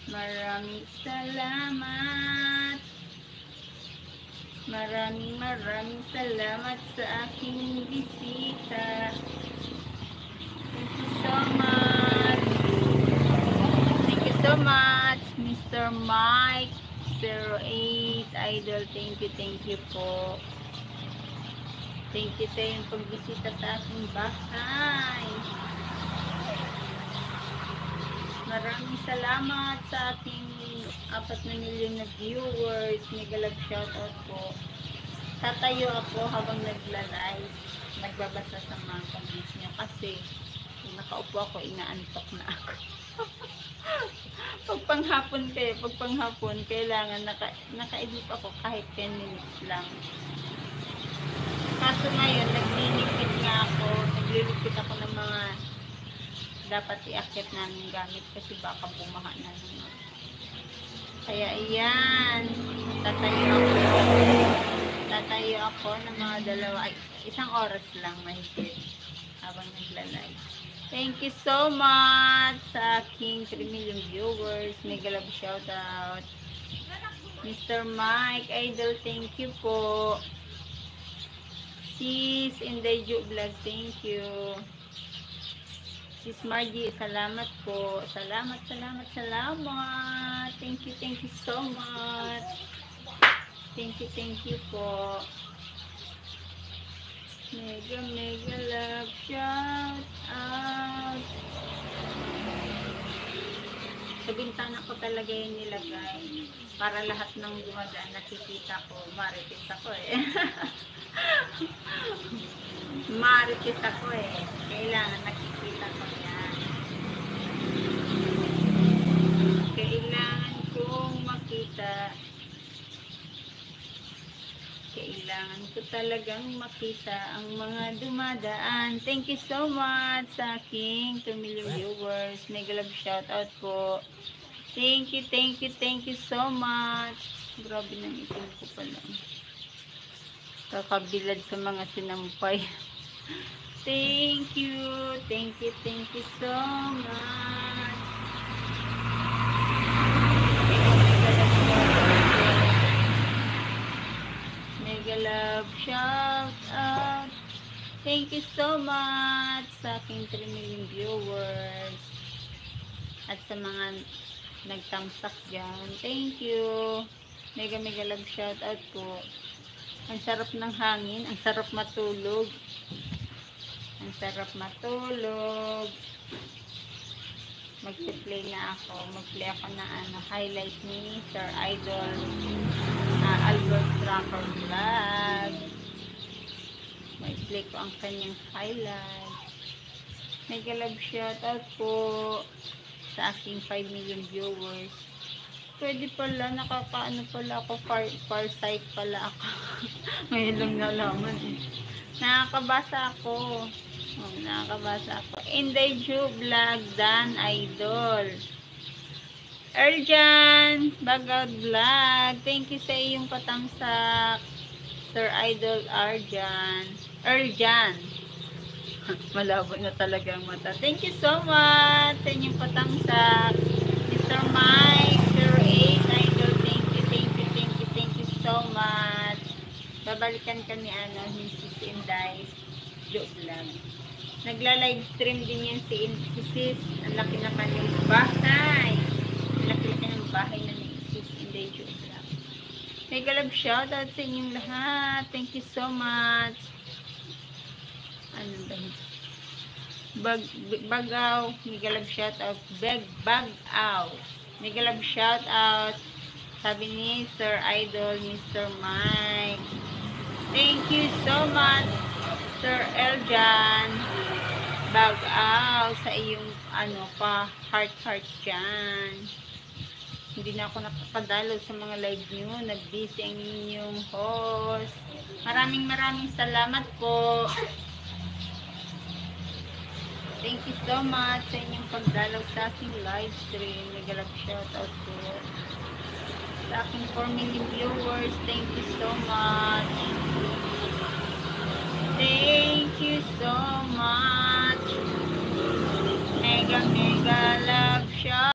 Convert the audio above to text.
Maraming salamat. Maraming salamat sa aking bisita. Thank you so much. Thank you so much, Mr. Mike 08 Idol. Thank you po. Thank you sa iyong pagbisita sa aking bahay. Maraming salamat sa ating 4 na milyon na viewers. Mega love shoutout po. Tatayo ako habang nagla-live. Nagbabasa sa mga comments niya kasi kung nakaupo ako, inaantok na ako. Pag panghapon, kailangan naka-edit ako kahit 10 minutes lang. Kaso ngayon, naglilipit ako ng mga dapat iakit namin gamit kasi baka bumaha na naman. Kaya iyan, tatayo ako ng mga isang oras lang mahigit habang nagla-live. Thank you so much sa aking 3 million viewers. Mega love shoutout. Mr. Mike Idol, thank you po. Sis Indejo Vlog, thank you. Sis Margie, salamat po. Salamat. Thank you so much. Thank you po. Mega love shout out. Sa bintana ko talaga yung nilagay. Para lahat ng dumadaan nakikita ko. Marites ako eh. Marites ako eh. Kailangan nakikita ko yan. Kailangan kong makita. Kailangan ko talagang makita ang mga dumadaan. Thank you so much sa aking 2 million viewers. Mega love shoutout po. Thank you so much. Grabe nang itim ko pala. Kakabilad sa mga sinampay. Thank you so much. Mega love shout out. Thank you so much sa aking 3 million viewers at sa mga nagtamsak dyan. Thank you. Mega love shout out po. Ang sarap ng hangin, ang sarap matulog. Mag-play na ako. Mag-play ako na highlight ni Sir Idol Albert Tracker Vlog. Mag-play ko ang kanyang highlight. Mega love shoutout po sa aking 5 million viewers. Pwede pala, nakakaano pala ako, farsight pala ako. Ngayon lang nalaman eh. Nakakabasa ako. Indejo Vlog Dan Idol. Erjan Bagad Vlog. Thank you sa iyong patamsak. Sir Idol Erjan. Malabo na talaga ang mata. Thank you so much sa inyong patamsak. Mr. Mike 08 Idol. Thank you so much. Babalikan kami ni Sis Inday Vlog. Nagla-live stream din yan si Sis. Ang laki na kanyang bahay. Ang laki na ng bahay na ni Sis Inday Vlog. Mega love shoutout sa inyong lahat. Thank you so much. Ano ba yun? Bagaw. Mega love shoutout. Bagaw. Mega love shoutout. Sabi ni Sir Idol Mr. Mike. Thank you so much Sir Eljan Bagaw sa iyong heart dyan. Hindi na ako nakakadalo sa mga live nyo. Nag-busy ang inyong host. Maraming salamat po. Thank you so much sa inyong pagdalaw sa aking live stream. Nag-love shoutout po sa aking 4 million viewers. Thank you so much. Thank you so much. Mega love shout.